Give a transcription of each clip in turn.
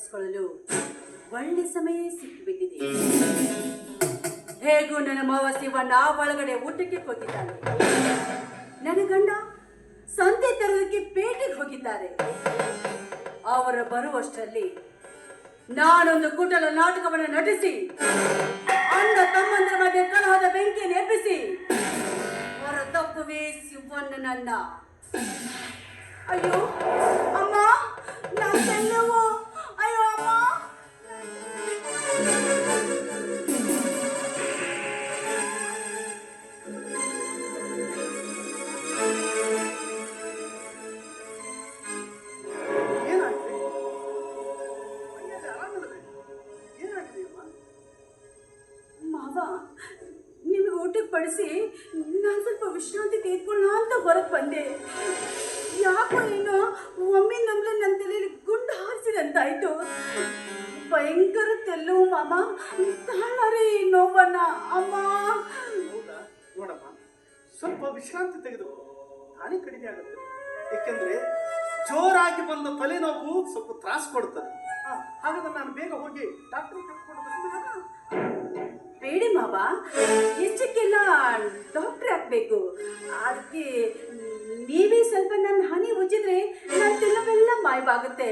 ತಪ್ಪಿಸಿಕೊಳ್ಳಲು ಒಳ್ಳೆ ಸಮಯ ಸಿಕ್ಕಿಬಿಟ್ಟಿದೆ. ಹೇಗೂ ನನ್ನ ಮಾವ ಶಿವಣ್ಣ ಒಳಗಡೆ ಊಟಕ್ಕೆ ಹೋಗಿದ್ದಾನೆ. ನನ್ನ ಗಂಡ ಸಂತೆ ತರೋದಕ್ಕೆ ಪೇಟೆಗೆ ಹೋಗಿದ್ದಾರೆ. ಅವರ ಬರುವಷ್ಟರಲ್ಲಿ ನಾನೊಂದು ಕುಟಲ ನಾಟಕವನ್ನು ನಟಿಸಿ ಅಣ್ಣ ತಮ್ಮಂದರ ಮಧ್ಯೆ ಕಲಹದ ಬೆಂಕಿಯನ್ನು ಎಬ್ಬಿಸಿ ಹೊರ ತಪ್ಪುವೆ ಶಿವಣ್ಣನನ್ನ. ಅಯ್ಯೋ ಅಮ್ಮ, ನಾನೆಲ್ಲವೋ, ಅಯ್ಯೋ ಅಮ್ಮ. ಮಾವ, ನಿಮಗೆ ಊಟಕ್ಕೆ ಬಡಿಸಿ ನಾನು ಸ್ವಲ್ಪ ವಿಶ್ರಾಂತಿ ತೆಗೆದುಕೊಳ್ಳೋಣ ಅಂತ ಹೊರಗೆ ಬಂದೆ. ಯಾಕೋ ಏನೋ ಒಮ್ಮೆ ನಮ್ಗೆ ನನ್ನ ತಲೆಯಲ್ಲಿ ಗುಂಡು ಹಾರಿಸಿದಂತಾಯ್ತು. ಭಯಂಕರ ತೆಲ್ಲವು ಮಾಮ, ತಾಳರಿ ನೋವನ್ನ. ಅಮ್ಮ ನೋಡಮ್ಮ, ಸ್ವಲ್ಪ ವಿಶ್ರಾಂತಿ ತೆಗೆದು ತಾನೇ ಕಡಿಮೆ ಆಗುತ್ತೆ. ಏಕೆಂದ್ರೆ ಜೋರಾಗಿ ಬಂದ ತಲೆನೋವು ಸ್ವಲ್ಪ ತ್ರಾಸ ಕೊಡ್ತದೆ. ಹಾಗಾದ್ರೆ ನಾನು ಬೇಗ ಹೋಗಿ ಡಾಕ್ಟರ್ ಕರ್ಕೊಂಡು ಬರ್ತೀನಿ. ಬೇಡಿ ಮಾವ, ಹೆಚ್ಚಕ್ಕೆಲ್ಲ ಡಾಕ್ಟ್ರ್ ಹಾಕ್ಬೇಕು. ಅದಕ್ಕೆ ನೀವೇ ಸ್ವಲ್ಪ ನನ್ನ ಹನಿ ಉಜ್ಜಿದ್ರೆ ನನ್ನ ತೆಲ್ಲವೆಲ್ಲ ಮಾಯವಾಗುತ್ತೆ.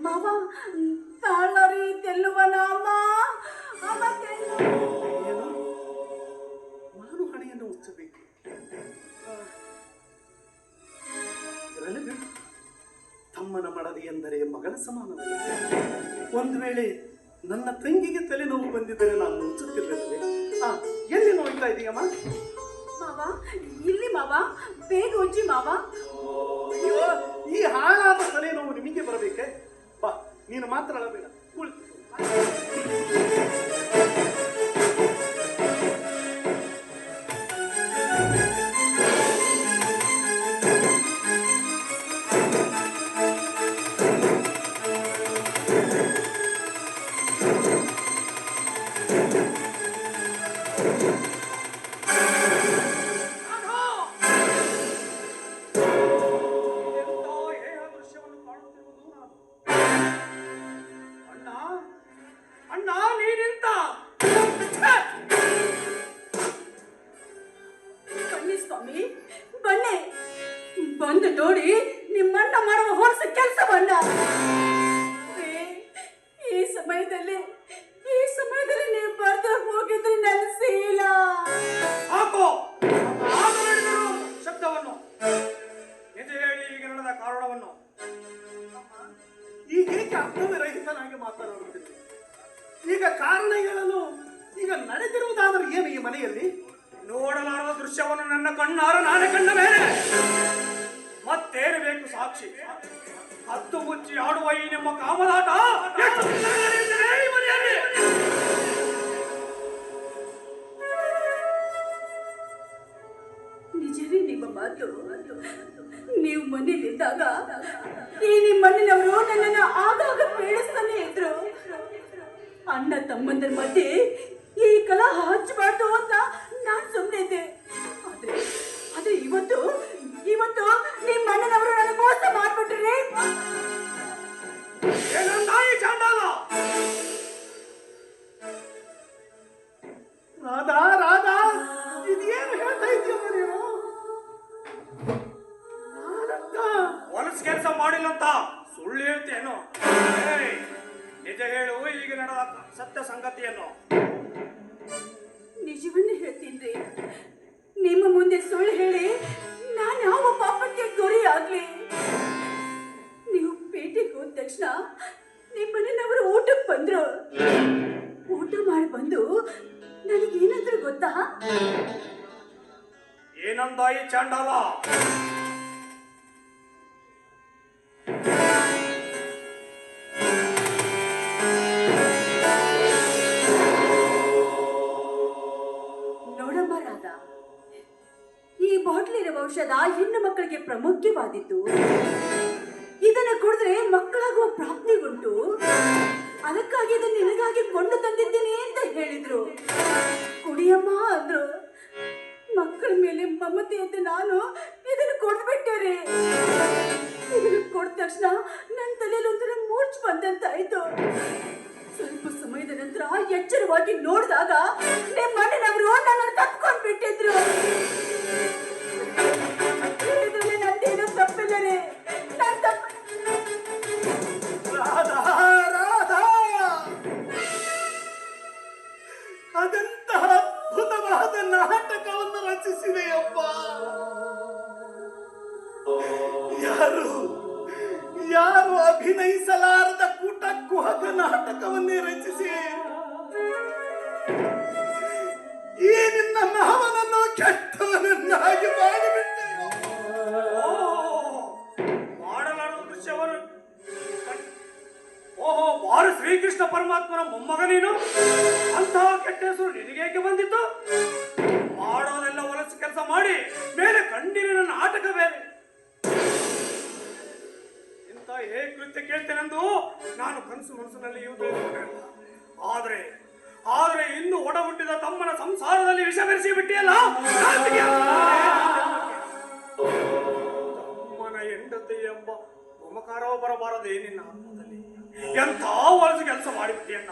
ಮಾವ ತಾಳರಿ ತೆಲ್ಲುವನ. ಅಮ್ಮ ಅಮ್ಮ ನಾನು ಹಣೆಯನ್ನು ಉಚ್ಚಬೇಕು. ತಮ್ಮನ ಮಡದಿ ಎಂದರೆ ಮಗಳ ಸಮಾನವಲ್ಲ. ಒಂದು ವೇಳೆ ನನ್ನ ತಂಗಿಗೆ ತಲೆನೋವು ಬಂದಿದ್ದರೆ ನಾನು ಉಚ್ಚುತ್ತಿಲ್ಲದೆ. ಎಲ್ಲಿ ನೋಡ್ತಾ ಇದೀಯಮ್ಮ? ಮಾವ ಇಲ್ಲಿ ಮಾವ, ಬೇಗ ಉಜ್ಜಿ ಮಾವ. ಅಯ್ಯೋ, ಈ ಹಾಳಾದ ತಲೆನೋವು ನಿಮಗೆ ಬರಬೇಕೆ? ಬಾ, ನೀನು ಮಾತ್ರ ಅಳಬೇಡ, ಕುಳಿತು. ಬಂದು ನೋಡಿ ನಿಮ್ಮಣ್ಣ ಮಾಡುವ ಹೊರಸ ಕೆಲಸವನ್ನ. ಈ ಸಮಯದಲ್ಲಿ ನೀವು ಬರ್ದ ಹೋಗಿದ್ರೆ ನನ್ನ ಶೀಲ. ಹಾಕೋ ಶಬ್ದವನ್ನು, ನಿಜ ಹೇಳಿ ಈಗ ನಡೆದ ಕಾರಣವನ್ನು. ಈಗ ಏಕೆ ಅರ್ಥವೇ ರಹಿತನಾಗಿ ಮಾತನಾಡುತ್ತಿದ್ದೆ? ಈಗ ಕಾರಣ ಹೇಳಲು ಈಗ ನಡೆದಿರುವುದಾದರೂ ಏನು ಈ ಮನೆಯಲ್ಲಿ? ನೋಡಲಾರದ ದೃಶ್ಯವನ್ನು ನನ್ನ ಕಣ್ಣಾರ ನಾನೇ ಕಂಡ ಮೇಲೆ ಮತ್ತೇನು ಬೇಕು ಸಾಕ್ಷಿ? ಹತ್ತು ಮುಚ್ಚಿ ಆಡುವ ಈ ನಿಮ್ಮ ಕಾಮದಾಟ ಈ ಮನೆಯಲ್ಲಿ. ನಿಜವೇ ನಿಮ್ಮ ಮಾತು? ನೀವು ಮನೇಲಿದ್ದಾಗ ಈ ನಿಮ್ಮ ಮನೆಯವರು ನನ್ನನ್ನು ಆಗಾಗ ಪೀಡಿಸ್ತಾನೆ ಇದ್ರು. ಅಣ್ಣ ತಮ್ಮಂದರ ಮಧ್ಯೆ ಈ ಕಲಹ ಹಚ್ಚಬಾರ್ದು ಅಂತ ನಾನು ಸುಮ್ಮನೆ ಇದ್ದೆ. ಆದ್ರೆ ಇವತ್ತು ನಿಮ್ಮ ಅಣ್ಣನವರು ನನಗೆ ಮೋಸ ಮಾಡ್ಬಿಟ್ರೆ. ರಾಧಾ, ರಾಧಾ, ಇದೇನು ಹೇಳ್ತಾ ಇದೆಯಮ್ಮ ನೀನು? ಹೊಲಸು ಕೆಲಸ ಮಾಡಿಲ್ಲ ಅಂತ ಸುಳ್ಳು ಹೇಳ್ತೇನು? ನಿಜ ಹೇಳು, ಈಗ ನಡೆದ ಸತ್ಯ ಸಂಗತಿಯನ್ನು. ನಿಜವನ್ನೇ ಹೇಳ್ತೀನಿ. ನಿಮ್ಮ ಮುಂದೆ ಸುಳ್ಳು ಹೇಳಿ ನಾನು ಯಾವ ಪಾಪಕ್ಕೆ ಗುರಿ ಆಗ್ಲಿ? ನೀವು ಪೇಟೆಗೆ ಹೋದ ತಕ್ಷಣ ನಿಮ್ಮ ಮನೆಯವರು ಊಟಕ್ಕೆ ಬಂದ್ರು. ಊಟ ಮಾಡಿ ಬಂದು ನನಗೇನಾದ್ರೂ ಗೊತ್ತಾ? ಏನಂದಾಯಿ ಚಾಂಡಾಲ? ನೋಡಮ್ಮ ರಾಧಾ, ಈ ಬಾಟ್ಲಿರುವ ಔಷಧ ಹೆಣ್ಣು ಮಕ್ಕಳಿಗೆ ಪ್ರಾಮುಖ್ಯವಾದಿತ್ತು. ಇದನ್ನು ಕುಡಿದ್ರೆ ಮಕ್ಕಳಾಗುವ ಪ್ರಾಪ್ತಿ ಉಂಟು. ಅದಕ್ಕಾಗಿ ಇದನ್ನು ನಿನಗಾಗಿ ಕೊಂಡು ತಂದಿದ್ದೇನೆ ಅಂತ ಹೇಳಿದ್ರು. ಕುಡಿಯಮ್ಮ ಅಂದ್ರು. ಮಕ್ಕಳ ಮೇಲೆ ಮಮತೆ ಅಂತ ನಾನು ಇದನ್ನು ಕೊಡ್ಬಿಟ್ಟೆ ರೀ. ಇದನ್ನು ಕೊಟ್ಟ ತಕ್ಷಣ ನನ್ನ ತಲೆಯಲ್ಲಿ ಒಂಥರ ಮೂರ್ಛೆ ಬಂದಂತಾಯ್ತು. ಸ್ವಲ್ಪ ಸಮಯದ ನಂತರ ಎಚ್ಚರವಾಗಿ ನೋಡಿದಾಗ ನಿಮ್ಮ ಅಣ್ಣನವರು ನನ್ನನ್ನು ತಪ್ಪಿಕೊಂಡು ಬಿಟ್ಟಿದ್ರು. ಇದರಲ್ಲಿ ನಂದೇನು ತಪ್ಪಿಲ್ಲರೆ. ನನ್ನ ತಪ್ಪು ರಾಧಾ ರಾಧಾ, ಅದೆಂತಹ ಅದ್ಭುತವಾದ ನಾಟಕವನ್ನು ರಚಿಸಿದೆಯಪ್ಪ. ಯಾರು ಯಾರು ಅಭಿನಯಿಸಲಾರದ ಕೂಟಕ್ಕುಹಕ ನಾಟಕವನ್ನೇ ರಚಿಸಿ ಈ ನಿನ್ನ ಮಾವನನ್ನು ಕೆಟ್ಟವನನ್ನಾಗಿ ಮಾಡಿಬಿಟ್ಟೆ. ಮಾಡಲಾರದ ದೃಶ್ಯವನ್ನು ಓಹೋ, ಬಾರು ಶ್ರೀಕೃಷ್ಣ ಪರಮಾತ್ಮನ ಮೊಮ್ಮಗ ನೀನು. ಅಂತಹ ಕೆಟ್ಟ ಹೆಸರು ನಿನಗೇಕೆ ಬಂದಿತ್ತು? ಮಾಡೋದೆಲ್ಲ ಹೊಲಸು ಕೆಲಸ ಮಾಡಿ ಮೇಲೆ ಕಂಡಿನ ನಾಟಕ ಬೇರೆ. ಇಂಥ ಹೇಗೆ ಕೃತ್ಯ ಕೇಳ್ತೇನೆಂದು ನಾನು ಕನಸು ಮನಸ್ಸಿನಲ್ಲಿ ಆದ್ರೆ ಆದ್ರೆ ಇಂದು ಒಡಹುಟ್ಟಿದ ತಮ್ಮನ ಸಂಸಾರದಲ್ಲಿ ವಿಷ ಬೆರೆಸಿ ಬಿಟ್ಟಿಯಲ್ಲ. ತಮ್ಮನ ಹೆಂಡತಿ ಎಂಬ ಮಮಕಾರವ ಬರಬಾರದೇ ನಿನ್ನ ಆತ್ಮದಲ್ಲಿ. ಎಂಥ ಹೊಲಸು ಕೆಲಸ ಮಾಡಿಬಿಟ್ಟಿಯಣ್ಣ,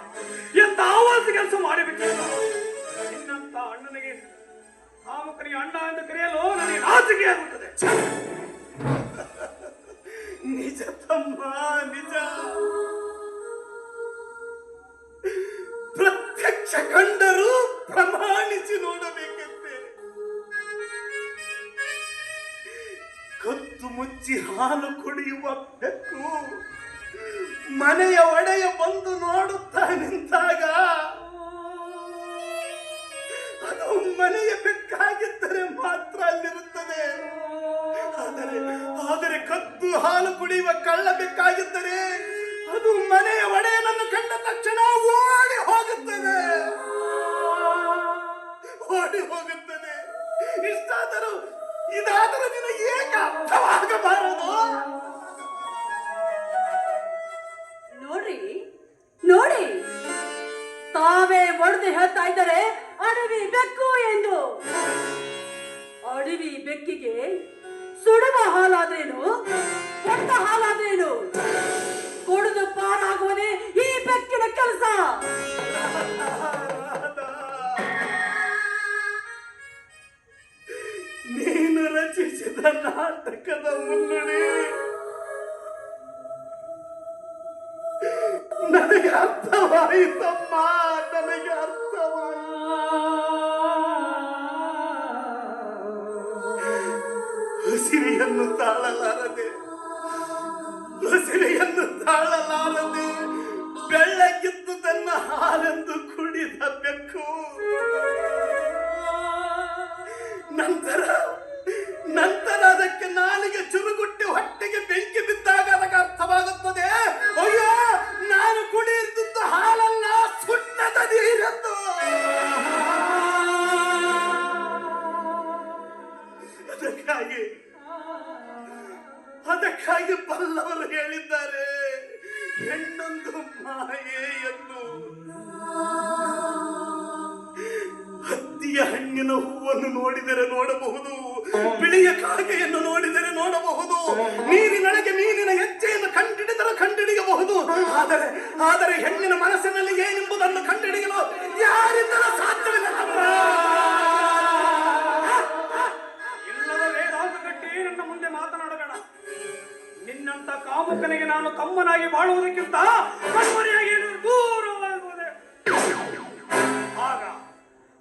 ಎಂಥ ಹೊಲಸು ಕೆಲಸ ಮಾಡಿಬಿಟ್ಟಿಯಣ್ಣ. ನಿನ್ನಂತ ಅಣ್ಣನಿಗೆ ಕಾಮಕನಿಗೆ ಅಣ್ಣ ಎಂದು ಕರೆಯಲು ನನಗೆ ನಾಚಿಕೆ ಆಗುತ್ತದೆ. ನಿಜ ತಮ್ಮ, ನಿಜ. ಪ್ರತ್ಯಕ್ಷ ಕಂಡರೂ ಪ್ರಮಾಣಿಸಿ ನೋಡಬೇಕಂತೆ. ಕತ್ತು ಮುಚ್ಚಿ ಹಾಲು ಕುಡಿಯುವ ಬೆಕ್ಕು ಮನೆಯ ಒಡೆಯ ಬಂದು ನೋಡುತ್ತಾ ನಿಂತಾಗ ಅದು ಮನೆಯ ಬೆಕ್ಕಾಗಿದ್ದರೆ ಮಾತ್ರ ಅಲ್ಲಿರುತ್ತದೆ. ಆದರೆ ಕದ್ದು ಹಾಲು ಕುಡಿಯುವ ಕಳ್ಳ ಬೆಕ್ಕಾಗಿದ್ದರೆ ಅದು ಮನೆಯ ಒಡೆಯನನ್ನು ಕಂಡ ತಕ್ಷಣ ಓಡಿ ಹೋಗುತ್ತದೆ, ಓಡಿ ಹೋಗುತ್ತದೆ. ಇಷ್ಟಾದರೂ ಇದಾದರೂ ನಿನಗೆ ಏಕೆ ಅರ್ಥವಾಗಬಾರದು? ನೋಡ್ರಿ ನೋಡಿ, ತಾವೇ ಒಡೆದು ಹೇಳ್ತಾ ಇದ್ದಾರೆ ಅಡವಿ ಬೆಕ್ಕು ಎಂದು. ಅಡವಿ ಬೆಕ್ಕಿಗೆ ಸುಡುವ ಹಾಲಾದ್ರೇನು, ಕೊಟ್ಟ ಹಾಲಾದ್ರೇನು? ಕುಡಿದು ಪಾರಾಗುವುದೇ ಈ ಬೆಕ್ಕಿನ ಕೆಲಸ. ನೀನು ರಚಿಸಿದ ನಾಟಕದ ಮುನ್ನುಡಿ ನನಗೆ ಅರ್ಥವಾಯಿತಮ್ಮ, ನನಗೆ ಅರ್ಥವಾಯಿತು. ಉಸಿರಿಯನ್ನು ತಾಳಲಾರದೆ, ಉಸಿರಿಯನ್ನು ತಾಳಲಾರದೆ ಬೆಳ್ಳಗಿದ್ದು ತನ್ನ ಹಾಲೆಂದು ಕುಡಿದ ಬೆಕ್ಕು ನಂತರ ಅದಕ್ಕೆ ನಾಲಿಗೆ ಚುರುಗುಟ್ಟಿ ಹೊಟ್ಟೆಗೆ ಬೆಂಕಿ ಬಿದ್ದಾಗ ಅದಕ್ಕೆ ಅರ್ಥವಾಗುತ್ತದೆ, ಅಯ್ಯೋ ನಾನು ಕುಡಿಯುತ್ತಿದ್ದು ಹಾಲಲ್ಲ, ಸುಣ್ಣದ ನೀರೆಂದು. ಅದಕ್ಕಾಗಿ ಬಲ್ಲವರು ಹೇಳಿದ್ದಾರೆ, ಹೆಣ್ಣೊಂದು ಮಾಯೆ ಎಂದು. ಹತ್ತಿಯ ಹಣ್ಣಿನ ಹೂವನ್ನು ನೋಡಿದರೆ ನೋಡಬಹುದು, ಬಿಳಿಯ ಕಾಗೆಯನ್ನು ನೋಡಿದರೆ ನೋಡಬಹುದು, ನೀರಿನೊಳಗೆ ಮೀನಿನ ಹೆಜ್ಜೆಯನ್ನು ಕಂಡಿಡಿಯಬಹುದು. ಆದರೆ ಹೆಣ್ಣಿನ ಮನಸ್ಸಿನಲ್ಲಿ ಏನೆಂಬುದನ್ನು ಕಂಡುಹಿಡಿಯಲು ಯಾರಿಂದಲೂ ಸಾಧ್ಯವಿಲ್ಲ. ಇಲ್ಲದ ವೇದಾಂತ ಕಟ್ಟಿ ನನ್ನ ಮುಂದೆ ಮಾತನಾಡಬೇಡ. ನಿನ್ನಂತ ಕಾಮುಕನಿಗೆ ನಾನು ತಮ್ಮನಾಗಿ ಬಾಳುವುದಕ್ಕಿಂತ ಕಣ್ಮರೆಯಾಗಿ ದೂರವಾಗುವುದೇ.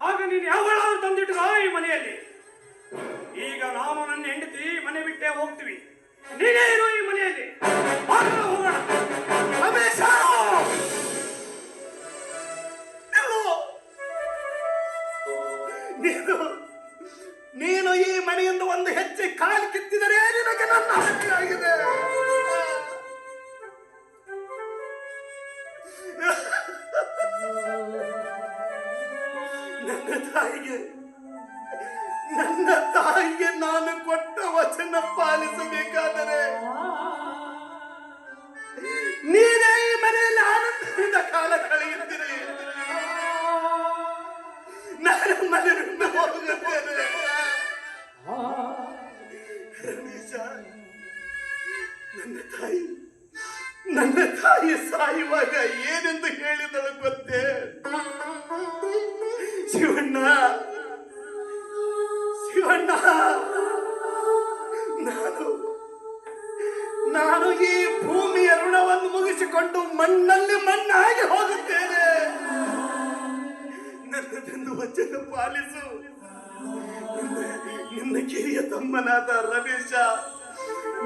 ಆಗ ನೀನು ಯಾವಾಗಲಾದ್ರೂ ತಂದಿಟ್ಟು ಈ ಮನೆಯಲ್ಲಿ. ಈಗ ನಾನು ನನ್ನ ಹೆಂಡತಿ ಮನೆ ಬಿಟ್ಟೇ ಹೋಗ್ತೀವಿ, ನೀನೇ ಇರು ಈ ಮನೆಯಲ್ಲಿ. ಹೋಗೋಣ. ರಮೇಶ, ನೀನು ಈ ಮನೆಯಿಂದ ಒಂದು ಹೆಜ್ಜೆ ಕಾಲು ಕಿತ್ತಿದರೆ ನಿನಗೆ ನನ್ನ ಹತ್ಯೆ ಆಗಿದೆ. ನನ್ನ ತಾಯಿಗೆ ನಾನು ಕೊಟ್ಟ ವಚನ ಪಾಲಿಸಬೇಕಾದರೆ ನೀನೇ ಈ ಮನೆಯಲ್ಲಿ ಆನಂದದಿಂದ ಕಾಲ ಕಳೆಯುತ್ತೀರಿ. ನಾನು ಮನೆಯಿಂದ ಹೋಗುತ್ತೇನೆ. ರಮೇಶ, ಪಾಲಿಸು. ನಿನ್ನ ಕಿರಿಯ ತಮ್ಮನಾದ ರಮೇಶ,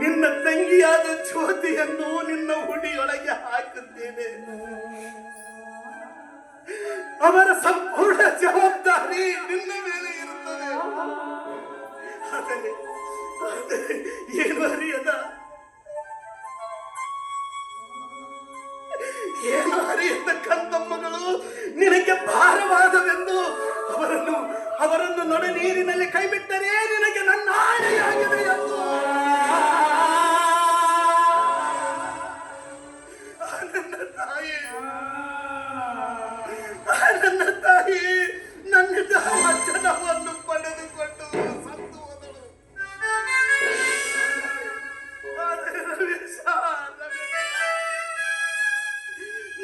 ನಿನ್ನ ತಂಗಿಯಾದ ಜ್ಯೋತಿಯನ್ನು ನಿನ್ನ ಹುಡಿಯೊಳಗೆ ಹಾಕುತ್ತೇನೆ. ಅವರ ಸಂಪೂರ್ಣ ಜವಾಬ್ದಾರಿ ನಿನ್ನ ಮೇಲೆ ಇರುತ್ತದೆ. ಆದರೆ ಏನು ಅರಿಯದ ಕಂದಮ್ಮಗಳು ನಿನಗೆ ಭಾರವಾದವೆಂದು ಅವರನ್ನು ನಡು ನೀರಿನಲ್ಲಿ ಕೈಬಿಟ್ಟರೆ ನಿನಗೆ ನನ್ನ ಆಣೆಯಾಗಿದೆ ಎಂದು ನನ್ನ ತಾಯಿ ನನ್ನ ವಚನವನ್ನು ಪಡೆದುಕೊಂಡು ಸತ್ತು ಹೋದಳು.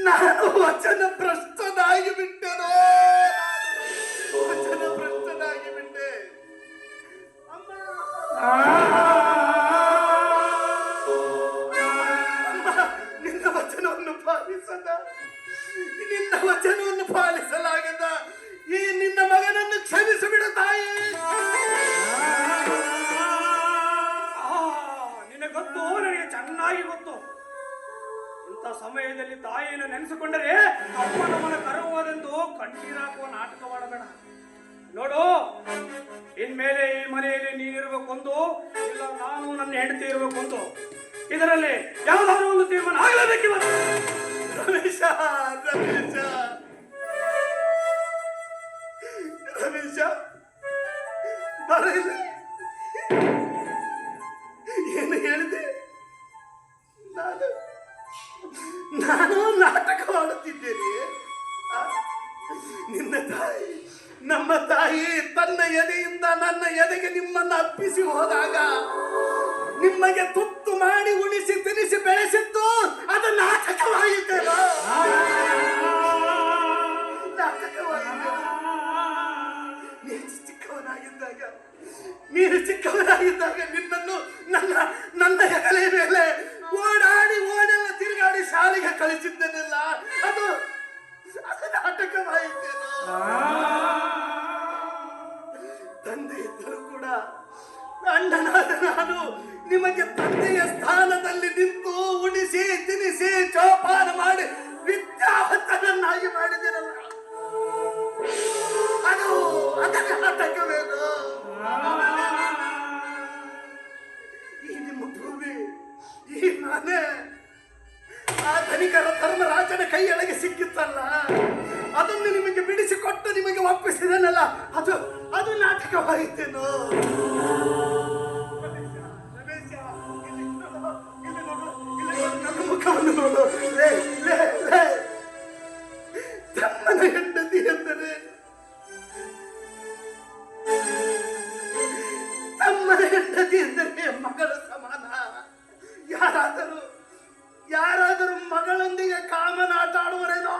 ನಾನು ವಚನ ಭ್ರಷ್ಟನಾಗಿ ಬಿಟ್ಟೆನೋ, ವಚನ ಭ್ರಷ್ಟನಾಗಿ ಬಿಟ್ಟೆ. ಅಮ್ಮ, ನಿನ್ನ ವಚನವನ್ನು ಪಾಲಿಸದ, ನಿನ್ನ ವಚನವನ್ನು ಪಾಲಿಸಲಾಗದ ಈ ನಿನ್ನ ಮಗನನ್ನು ಕ್ಷಮಿಸಿಬಿಡು ತಾಯಿ. ನಿನಗೆ ಗೊತ್ತು, ನನಗೆ ಚೆನ್ನಾಗಿ ಗೊತ್ತು. ಇಂಥ ಸಮಯದಲ್ಲಿ ತಾಯಿಯನ್ನು ನೆನೆಸಿಕೊಂಡರೆ ಅಪ್ಪನವನ ಕರವಾದೆಂದು ಕಣ್ಣೀರಾಕುವ ನಾಟಕ ಮಾಡಬೇಡ. ನೋಡು, ಇನ್ಮೇಲೆ ಈ ಮನೆಯಲ್ಲಿ ನೀನಿರ್ಬೇಕೊಂದು, ಇಲ್ಲ ನಾನು ನನ್ನ ಹೆಂಡತಿ ಇರಬೇಕೊಂದು. ಇದರಲ್ಲಿ ಯಾವ್ದಾದ್ರು ಒಂದು ತೀರ್ಮಾನ ಆಗಲೇಬೇಕಿವ. ರಮೇಶ, ರಮೇಶ, ರಮೇಶ, ಬರಲಿ. ಏನು ಹೇಳಿದೆ? ನಾನು ನಾಟಕ ಮಾಡುತ್ತಿದ್ದೇನೆ. ನಿನ್ನ ತಾಯಿ, ನಮ್ಮ ತಾಯಿ ತನ್ನ ಎದೆಯಿಂದ ನನ್ನ ಎದೆಗೆ ನಿಮ್ಮನ್ನು ಅಪ್ಪಿಸಿ ಹೋದಾಗ ನಿಮಗೆ ತುತ್ತು ಮಾಡಿ ಉಣಿಸಿ ತಿನಿಸಿ ಬೆಳೆಸಿದ್ದು ಅದು ನಾಟಕವಾಯಿತೇನೋ? ನೀನು ಚಿಕ್ಕವನಾಗಿದ್ದಾಗ ನಿನ್ನನ್ನು ನನ್ನ ಹೆಗಲ ಮೇಲೆ ಓಡೆಲ್ಲ ತಿರುಗಾಡಿ ಶಾಲೆಗೆ ಕಳಿಸಿದ್ದೇನಲ್ಲ, ಅದು ನಾಟಕವಾಯಿತೇನೋ? ತಂದೆ ಇದ್ದರೂ ಕೂಡ ಅಣ್ಣನಾದ ನಾನು ನಿಮಗೆ ತಂದೆಯ ಸ್ಥಾನದಲ್ಲಿ ನಿಂತು ಉಣಿಸಿ ತಿನಿಸಿ ಜೋಪಾನ ಮಾಡಿ ವಿದ್ಯಾವಂತನನ್ನಾಗಿ ಮಾಡಿದಿರಲ್ಲ, ಅದು ನಾಟಕವೇನು? ಈ ನಿಮ್ಮ ಭೂಮಿ, ಈ ಮನೆ ಆ ಧನಿಕರ ಧರ್ಮರಾಜನ ಕೈಯೊಳಗೆ ಸಿಕ್ಕಿತ್ತಲ್ಲ, ಅದನ್ನು ನಿಮಗೆ ಬಿಡಿಸಿಕೊಟ್ಟು ನಿಮಗೆ ಒಪ್ಪಿಸಿದನಲ್ಲ, ಅದು ನಾಟಕವಾಯಿತೇನೋ? ನನ್ನ ಮುಖವನ್ನು ನೋಡು. ತಮ್ಮನ ಹೆಂಡತಿ ಎಂದರೆ ಮಗಳ ಸಮಾನ. ಯಾರಾದರೂ ಮಗಳೊಂದಿಗೆ ಕಾಮನ ಆಟ ಆಡುವರೇನೋ?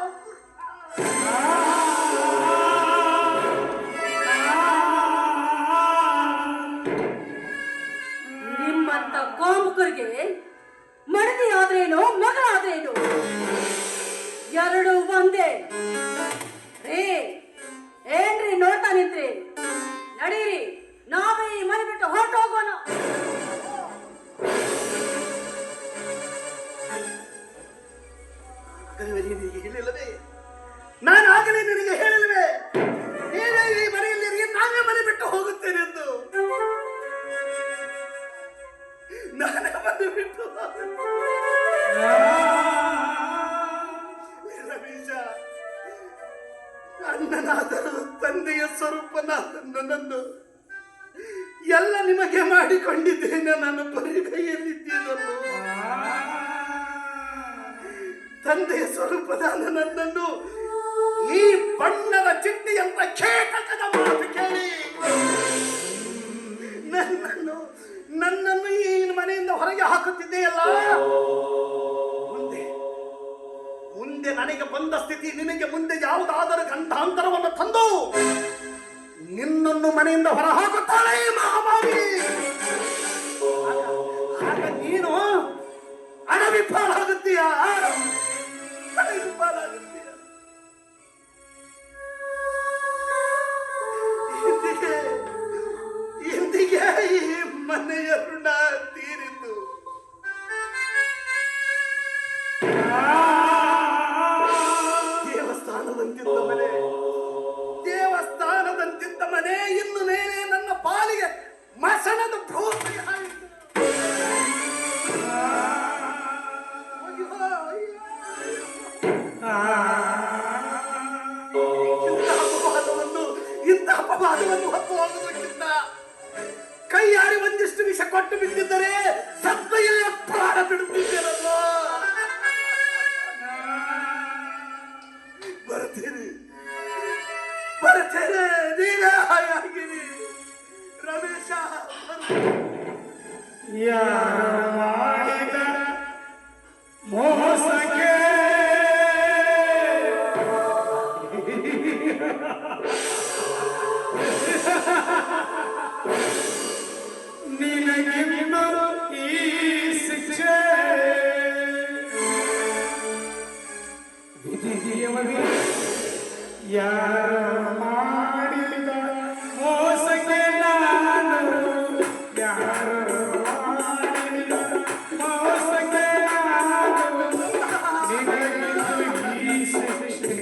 ನಿಮ್ಮಂತ ಕಾಮುಕರಿಗೆ ಮಡದಿ ಆದ್ರೇನು, ಮಗಳಾದ್ರೇನು ಎರಡು ಒಂದೇ. ಏನ್ರಿ ನೋಡ್ತಾ ನಿಂತ್ರಿ? ನಡೀರಿ, ನಾವೇ ಈ ಮನೆ ಬಿಟ್ಟು ಹೊರಟು ಹೋಗೋಣ. ಹೇಳಿಲ್ಲವೇ? ನಾನು ಆಗಲೇ ನಿನಗೆ ಹೇಳಿಲ್ವೇ? ನೀವೇ ಈ ಮನೆಯಲ್ಲಿ ನಾವೇ ಮನೆ ಬಿಟ್ಟು ಹೋಗುತ್ತೇನೆ ಎಂದು. ನಾನೇ ಮನೆ ಬಿಟ್ಟು ರಮೇಶ, ಅಣ್ಣನಾದರೂ ತಂದೆಯ ಸ್ವರೂಪನಾದ ನನ್ನನ್ನು ಎಲ್ಲ ನಿಮಗೆ ಮಾಡಿಕೊಂಡಿದ್ದೇನೆ. ನನ್ನ ಪರಿಗೈಯಲ್ಲಿದ್ದೇನಲ್ಲೋ, ತಂದೆಯ ಸ್ವರೂಪದಾದ ನನ್ನನ್ನು ಈ ಬಣ್ಣದ ಚಿಟ್ಟಿಯಂತ ಕೇಟಕದ ಮಾತು ಕೇಳಿ ನನ್ನನ್ನು ಈ ಮನೆಯಿಂದ ಹೊರಗೆ ಹಾಕುತ್ತಿದೆಯಲ್ಲ, ಮುಂದೆ ನನಗೆ ಬಂದ ಸ್ಥಿತಿ ನಿನಗೆ ಮುಂದೆ ಯಾವುದಾದರೂ ಗಂಧಾಂತರವನ್ನು ತಂದು ನಿನ್ನನ್ನು ಮನೆಯಿಂದ ಹೊರ ಹಾಕುತ್ತಾಳೆ ಮಹಾಮಾರಿ. ಆಗ ನೀನು ಅಡವಿ ಪಾಲಾಗುತ್ತೀಯ. ದೇವಸ್ಥಾನದಂತಿದ್ದ ಮನೆ, ದೇವಸ್ಥಾನದಂತಿದ್ದ ಮನೆ ಇನ್ನು ಮೇಲೆ ನನ್ನ ಪಾಲಿಗೆ ಮಸಣದ ಭೂಮಿ ಆಯಿತು. ಇಂಥ ಅಪವಾದವನ್ನು ಹೊತ್ತು ಹೋಗುವುದಕ್ಕಿಂತ ಕೈಯಾರಿ ಒಂದಿಷ್ಟು ವಿಷ ಕೊಟ್ಟು ಬಿಟ್ಟಿದ್ದರೆ ಸತ್ತೆಯಲ್ಲೇ ಪ್ರಾಣ ಬಿಡುತ್ತಿದ್ದೇನಲ್ಲೋ. ಬರ್ತೇನೆ ಬರ್ತೇನೆ, ನೀವೇ ಹಾಯಾಗಿರಿ ರಮೇಶ. ಮಾಡಿದ ಮೋಸಕ್ಕೆ ನಿನಗಿಂದು ಈ ಶಿಕ್ಷೆ ವಿಧಿಯವರಿಗೆ ಯಾರು ಮಾಡಿದ ಮೋಸಕ್ಕೆ ನಾನು ಯಾರು ಮಾಡಿದ ಮೋಸಕ್ಕೆ ನಾನು ನಿನಗಿಂದು ಈ ಶಿಕ್ಷೆ